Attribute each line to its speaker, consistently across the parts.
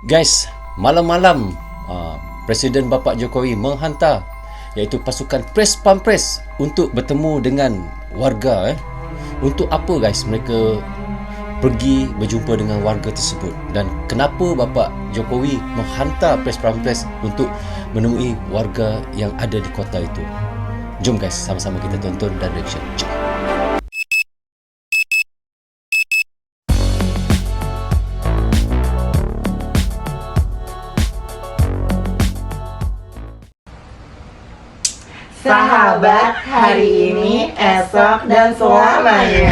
Speaker 1: Guys, malam-malam Presiden Bapak Jokowi menghantar iaitu pasukan Pres Pampres untuk bertemu dengan warga. Untuk apa guys mereka pergi berjumpa dengan warga tersebut, dan kenapa Bapak Jokowi menghantar Pres Pampres untuk menemui warga yang ada di kota itu? Jom guys, sama-sama kita tonton dan reaction. Jom.
Speaker 2: Sahabat, hari ini, esok, dan selamanya.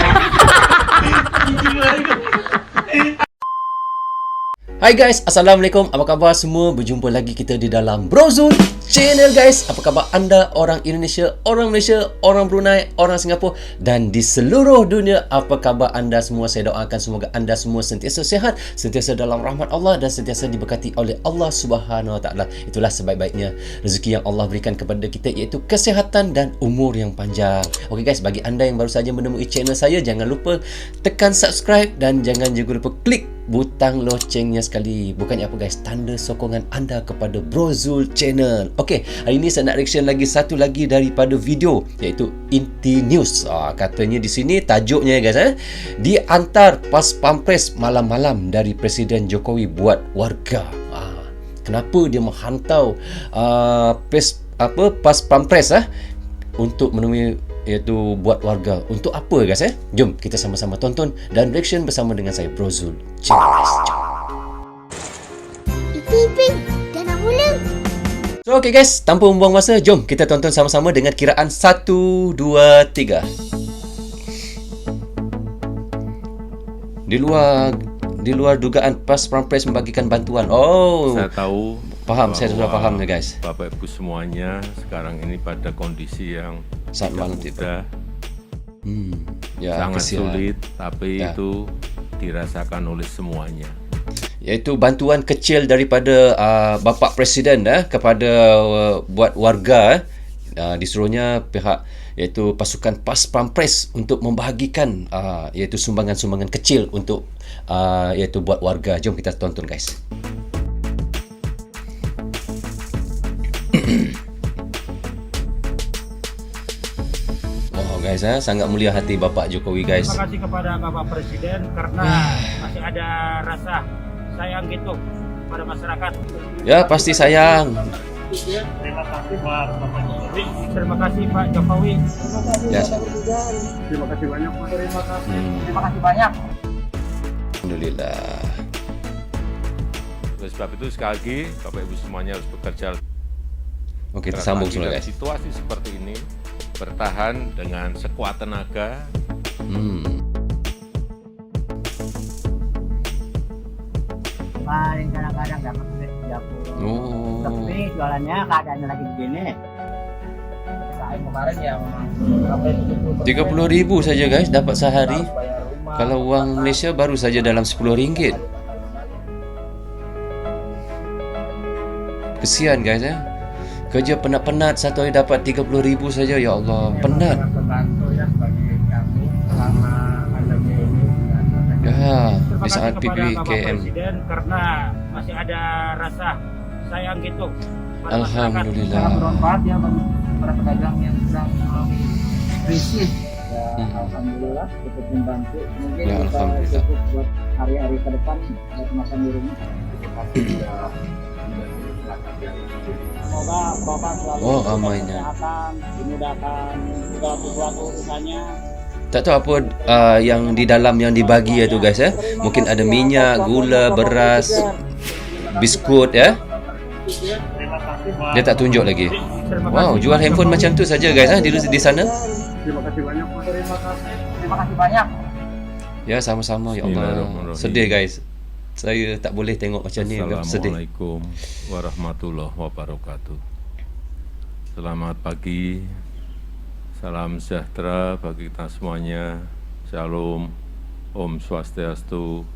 Speaker 1: Hai guys, Assalamualaikum. Apa khabar semua? Berjumpa lagi kita di dalam Brozul Channel guys. Apa khabar anda orang Indonesia, orang Malaysia, orang Brunei, orang Singapura dan di seluruh dunia? Apa khabar anda semua? Saya doakan semoga anda semua sentiasa sihat, sentiasa dalam rahmat Allah dan sentiasa diberkati oleh Allah Subhanahu Wa Taala. Itulah sebaik-baiknya rezeki yang Allah berikan kepada kita, iaitu kesihatan dan umur yang panjang. Okey guys, bagi anda yang baru saja menemui channel saya, jangan lupa tekan subscribe dan jangan juga lupa klik butang locengnya sekali. Bukannya apa guys, tanda sokongan anda kepada Brozul Channel. Okey, hari ini saya nak reaction lagi satu lagi daripada video, iaitu Inti News. Katanya di sini tajuknya guys, diantar pas pampres malam-malam dari Presiden Jokowi buat warga. Kenapa dia menghantar pas pampres untuk menemui iaitu buat warga? Untuk apa guys? Jom kita sama-sama tonton dan reaction bersama dengan saya Brozul Channel guys.
Speaker 3: Iping, dah nak mula.
Speaker 1: So okay guys, tanpa membuang masa, jom kita tonton sama-sama dengan kiraan 1, 2, 3. Di luar dugaan pas pampres membagikan bantuan. Oh,
Speaker 4: saya tahu,
Speaker 1: faham, saya sudah faham ya guys.
Speaker 4: Bapak Ibu semuanya sekarang ini pada kondisi yang
Speaker 1: Saat malam
Speaker 4: mudah,
Speaker 1: ya,
Speaker 4: sangat
Speaker 1: kesian.
Speaker 4: sulit, tapi
Speaker 1: Ya.
Speaker 4: itu dirasakan oleh semuanya.
Speaker 1: Iaitu bantuan kecil daripada Bapak Presiden kepada buat warga. Disuruhnya pihak iaitu pasukan Pas Pampres untuk membahagikan iaitu sumbangan-sumbangan kecil untuk iaitu buat warga. Jom kita tonton guys. Oh guys, sangat mulia hati Bapak Jokowi guys.
Speaker 5: Terima kasih kepada Bapak Presiden karena masih ada rasa sayang gitu pada masyarakat.
Speaker 1: Ya pasti sayang.
Speaker 5: Terima kasih Pak Jokowi. Terima kasih Pak Jokowi.
Speaker 1: Ya.
Speaker 5: Terima kasih banyak Pak. Terima kasih banyak.
Speaker 1: Alhamdulillah.
Speaker 4: Oleh sebab itu sekali lagi Bapak Ibu semuanya harus bekerja
Speaker 1: Oke, kita
Speaker 4: keras
Speaker 1: sambung
Speaker 4: lagi
Speaker 1: semula
Speaker 4: dalam
Speaker 1: guys.
Speaker 4: situasi seperti ini, bertahan dengan sekuat tenaga.
Speaker 2: Paling kadang-kadang dapat duit 30.
Speaker 1: Oh.
Speaker 2: Tapi jualannya keadaannya lagi begini. Saya kemarin ya memang sampai
Speaker 1: 30,000 saja guys dapat sehari.
Speaker 2: bayar rumah.
Speaker 1: Kalau uang Malaysia baru saja dalam RM10. Kesian guys Kerja penat-penat satu hari dapat 30,000 saja. Ya Allah, penat.
Speaker 2: Sangat terbantu ya bagi kami selama pandemi ini.
Speaker 1: Ya,
Speaker 5: Terima
Speaker 1: di
Speaker 5: kasih
Speaker 1: saat
Speaker 5: kepada Bapak
Speaker 1: PPKM.
Speaker 5: Presiden karena masih ada rasa sayang gitu pada masyarakat.
Speaker 1: Alhamdulillah.
Speaker 2: Sangat bermanfaat ya bagi para pedagang yang sedang mengalami krisis. Ya, alhamdulillah cukup membantu. Mungkin
Speaker 1: Ya,
Speaker 2: bisa
Speaker 1: alhamdulillah.
Speaker 2: cukup buat hari-hari ke depan buat makan di rumah. Semoga Bapak selalu
Speaker 1: Oh,
Speaker 2: diberikan
Speaker 1: ramainya.
Speaker 2: kesehatan, dimudahkan segala sesuatu urusannya.
Speaker 1: Tak tahu apa yang di dalam yang dibagi itu guys Mungkin ada minyak, gula, beras, biskut ya.
Speaker 5: Terima kasih Pak.
Speaker 1: Dia tak tunjuk lagi.
Speaker 5: Terima
Speaker 1: Wow,
Speaker 5: kasih,
Speaker 1: jual
Speaker 5: Pak
Speaker 1: handphone
Speaker 5: Jokowi.
Speaker 1: macam tu saja guys di sana.
Speaker 5: Terima kasih banyak Pak.
Speaker 2: Terima kasih banyak.
Speaker 1: Ya, sama-sama ya Allah.
Speaker 4: Bismillahirrahmanirrahim.
Speaker 1: Sedih guys. Saya tak boleh tengok macam ni, sedih.
Speaker 4: Assalamualaikum warahmatullahi wabarakatuh. Selamat pagi, salam sejahtera bagi kita semuanya. Shalom, Om Swastiastu,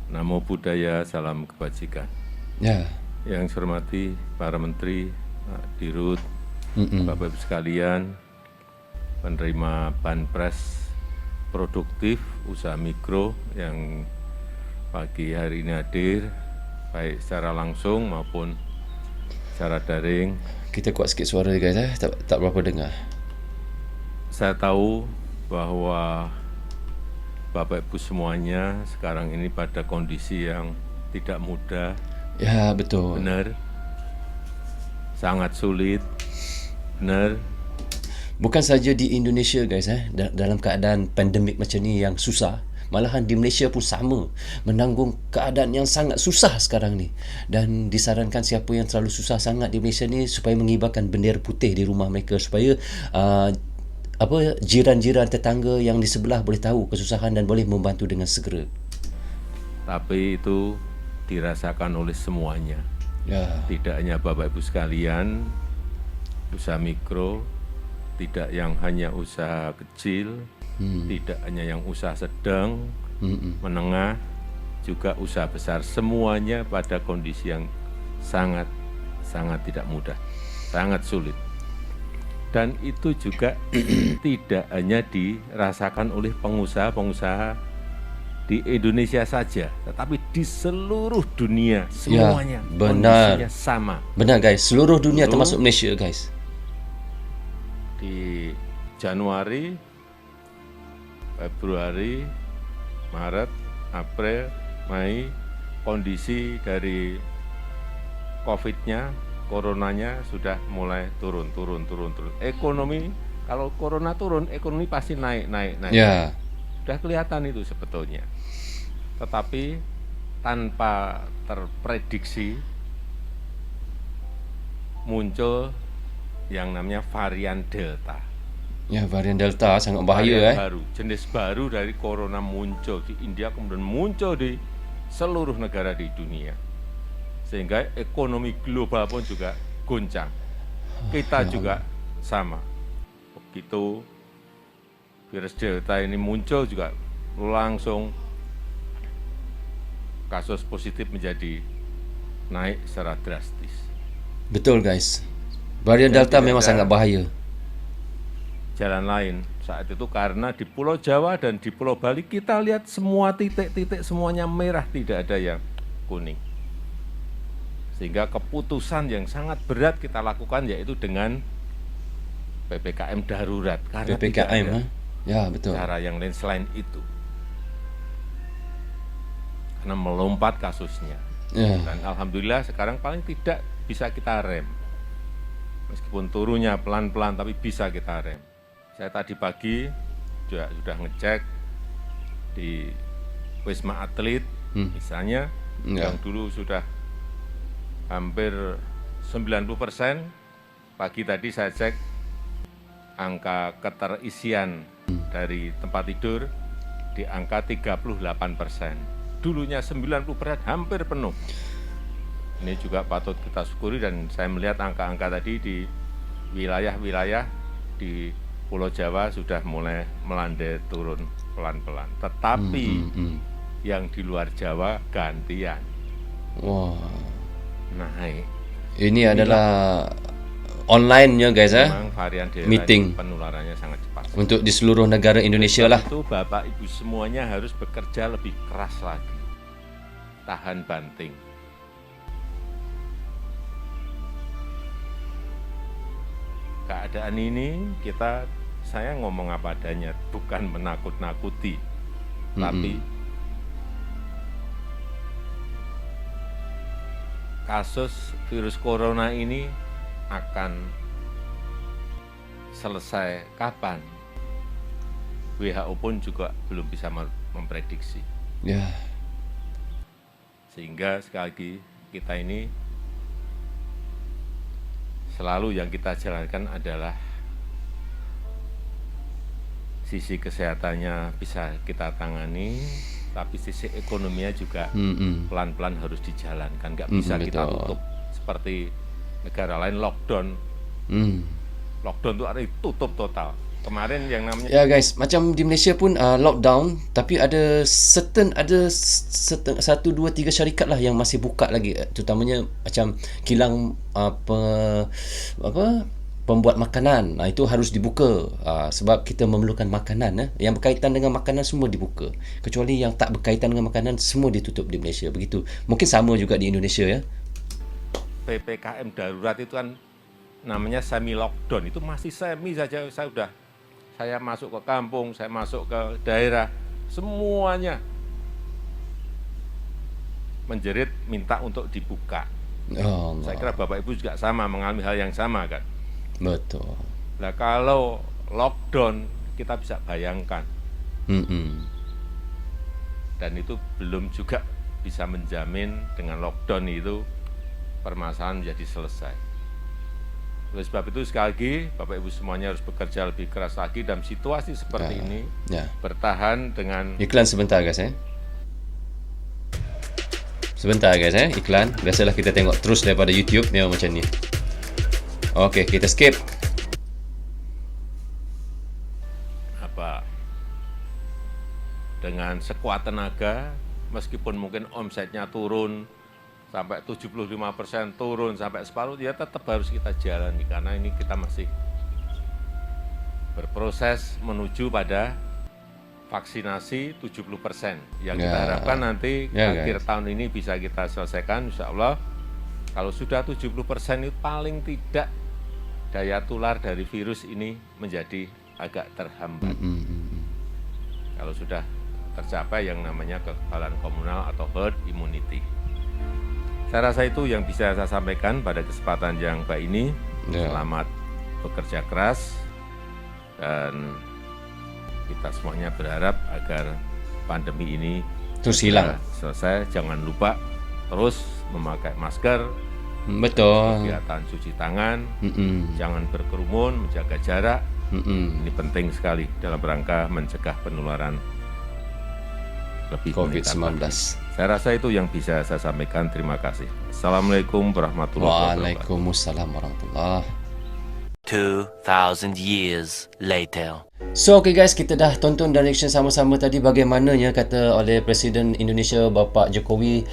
Speaker 4: Namo Buddhaya, salam kebajikan.
Speaker 1: Ya.
Speaker 4: Yang saya hormati para menteri, Pak Dirut, Bapak Ibu sekalian, penerima banpres produktif usaha mikro yang pagi hari ini hadir, baik secara langsung maupun secara daring.
Speaker 1: Kita kuat sikit suara guys, tak berapa dengar.
Speaker 4: Saya tahu bahwa Bapak Ibu semuanya sekarang ini pada kondisi yang tidak mudah,
Speaker 1: Ya, betul.
Speaker 4: benar, sangat sulit, benar.
Speaker 1: Bukan saja di Indonesia guys, dalam keadaan pandemik macam ni yang susah, malahan di Malaysia pun sama, menanggung keadaan yang sangat susah sekarang ni. Dan disarankan siapa yang terlalu susah sangat di Malaysia ni supaya mengibarkan bendera putih di rumah mereka, supaya jiran-jiran tetangga yang di sebelah boleh tahu kesusahan dan boleh membantu dengan segera.
Speaker 4: Tapi itu dirasakan oleh semuanya.
Speaker 1: Ya,
Speaker 4: Tidak hanya Bapak Ibu sekalian, usaha mikro, tidak yang hanya usaha kecil, tidak hanya yang usaha sedang, menengah, juga usaha besar. Semuanya pada kondisi yang sangat tidak mudah, sangat sulit. Dan itu juga tidak hanya dirasakan oleh pengusaha-pengusaha di Indonesia saja, tetapi di seluruh dunia semuanya
Speaker 1: benar.
Speaker 4: kondisinya sama.
Speaker 1: benar guys, seluruh dunia
Speaker 4: Dulu-
Speaker 1: termasuk Malaysia guys.
Speaker 4: Di Januari, Februari, Maret, April, Mei, kondisi dari COVID-nya, coronanya sudah mulai turun. Ekonomi, kalau corona turun, ekonomi pasti naik.
Speaker 1: Ya,
Speaker 4: Sudah kelihatan itu sebetulnya. Tetapi tanpa terprediksi muncul yang namanya varian Delta.
Speaker 1: ya, varian Delta sangat bahaya
Speaker 4: Varian baru, jenis baru dari corona muncul di India, kemudian muncul di seluruh negara di dunia. Sehingga ekonomi global pun juga goncang. Kita juga sama. Begitu virus Delta ini muncul juga langsung kasus positif menjadi naik secara drastis.
Speaker 1: Betul guys. Varian
Speaker 4: Dan
Speaker 1: Delta
Speaker 4: tidak
Speaker 1: memang
Speaker 4: ada
Speaker 1: sangat bahaya.
Speaker 4: jalan lain saat itu karena di Pulau Jawa dan di Pulau Bali kita lihat semua titik-titik semuanya merah, tidak ada yang kuning. Sehingga keputusan yang sangat berat kita lakukan yaitu dengan PPKM darurat karena tidak
Speaker 1: PPKM,
Speaker 4: ada
Speaker 1: ya betul.
Speaker 4: cara yang lain selain itu. Karena melompat kasusnya.
Speaker 1: Ya,
Speaker 4: Dan alhamdulillah sekarang paling tidak bisa kita rem. Meskipun turunnya pelan-pelan tapi bisa kita rem. Saya tadi pagi juga sudah ngecek di Wisma Atlet misalnya
Speaker 1: Ya.
Speaker 4: yang dulu sudah hampir 90%, pagi tadi saya cek angka keterisian dari tempat tidur di angka 38%. Dulunya 90%, hampir penuh. Ini juga patut kita syukuri dan saya melihat angka-angka tadi di wilayah-wilayah di Pulau Jawa sudah mulai melandai turun pelan-pelan. Tetapi yang di luar Jawa gantian
Speaker 1: wah.
Speaker 4: naik.
Speaker 1: Ini adalah online-nya guys,
Speaker 4: Memang varian Delta
Speaker 1: meeting
Speaker 4: ini penularannya sangat cepat.
Speaker 1: untuk di seluruh negara Indonesia lah.
Speaker 4: Itu Bapak Ibu semuanya harus bekerja lebih keras lagi. Tahan banting. Keadaan ini saya ngomong apa adanya, bukan menakut-nakuti, tapi kasus virus corona ini akan selesai kapan? WHO pun juga belum bisa memprediksi.
Speaker 1: Ya,
Speaker 4: Sehingga sekali lagi kita ini selalu yang kita jalankan adalah sisi kesehatannya bisa kita tangani, tapi sisi ekonominya juga pelan-pelan harus dijalankan. Nggak bisa kita
Speaker 1: betul.
Speaker 4: tutup seperti negara lain lockdown. Lockdown itu artinya tutup total. Kemarin yang namanya
Speaker 1: Ya guys, macam di Malaysia pun lockdown, tapi ada 1, 2, 3 syarikat lah yang masih buka lagi, terutamanya macam kilang pembuat makanan, itu harus dibuka sebab kita memerlukan makanan. Yang berkaitan dengan makanan semua dibuka, kecuali yang tak berkaitan dengan makanan semua ditutup di Malaysia. Begitu, mungkin sama juga di Indonesia ya.
Speaker 4: PPKM darurat itu kan namanya semi lockdown, itu masih semi saja. Saya masuk ke kampung, saya masuk ke daerah, semuanya menjerit minta untuk dibuka. Saya kira Bapak Ibu juga sama, mengalami hal yang sama kan.
Speaker 1: Betul.
Speaker 4: Nah kalau lockdown kita bisa bayangkan, dan itu belum juga bisa menjamin dengan lockdown itu permasalahan menjadi selesai. Oleh sebab itu sekali lagi Bapak Ibu semuanya harus bekerja lebih keras lagi dalam situasi seperti ini, bertahan dengan...
Speaker 1: Iklan sebentar guys Sebentar guys iklan. Biasalah kita tengok terus daripada YouTube memang macam ni. Okey, kita skip.
Speaker 4: Dengan sekuat tenaga, meskipun mungkin omsetnya turun sampai 75%, turun sampai separuh, ya tetap harus kita jalani karena ini kita masih berproses menuju pada vaksinasi 70% yang kita harapkan nanti akhir tahun ini bisa kita selesaikan insya Allah. Kalau sudah 70% itu paling tidak daya tular dari virus ini menjadi agak terhambat. Kalau sudah tercapai yang namanya kekebalan komunal atau herd immunity. Saya rasa itu yang bisa saya sampaikan pada kesempatan yang baik ini. Selamat bekerja keras dan kita semuanya berharap agar pandemi ini
Speaker 1: terus hilang.
Speaker 4: Selesai. Jangan lupa terus memakai masker,
Speaker 1: betul,
Speaker 4: kegiatan cuci tangan, jangan berkerumun, menjaga jarak. Ini penting sekali dalam rangka mencegah penularan lebih
Speaker 1: COVID-19.
Speaker 4: Saya rasa itu yang bisa saya sampaikan. Terima kasih. Assalamualaikum warahmatullahi wabarakatuh.
Speaker 1: Waalaikumsalam warahmatullahi.
Speaker 6: 2000 years later.
Speaker 1: So okay guys, kita dah tonton dan reaction sama-sama tadi bagaimananya kata oleh Presiden Indonesia Bapak Jokowi.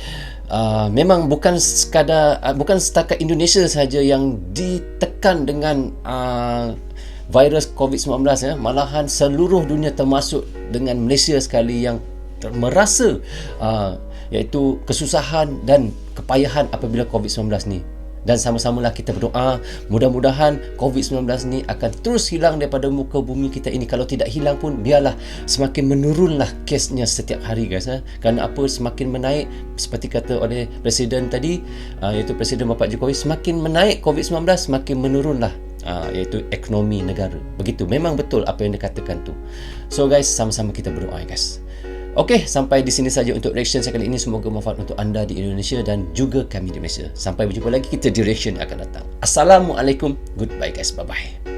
Speaker 1: Memang bukan setakat Indonesia sahaja yang ditekan dengan virus COVID-19 ya, malahan seluruh dunia termasuk dengan Malaysia sekali yang merasa iaitu kesusahan dan kepayahan apabila COVID-19 ni. Dan sama-samalah kita berdoa mudah-mudahan COVID-19 ni akan terus hilang daripada muka bumi kita ini. Kalau tidak hilang pun biarlah semakin menurunlah kesnya setiap hari guys. Kerana apa, semakin menaik seperti kata oleh Presiden tadi, iaitu Presiden Bapak Jokowi, semakin menaik COVID-19 semakin menurunlah iaitu ekonomi negara. Begitu, memang betul apa yang dikatakan tu. So guys, sama-sama kita berdoa guys. Okey, sampai di sini saja untuk reaction saya kali ini. Semoga bermanfaat untuk anda di Indonesia dan juga kami di Malaysia. Sampai berjumpa lagi kita di reaction yang akan datang. Assalamualaikum. Goodbye guys. Bye-bye.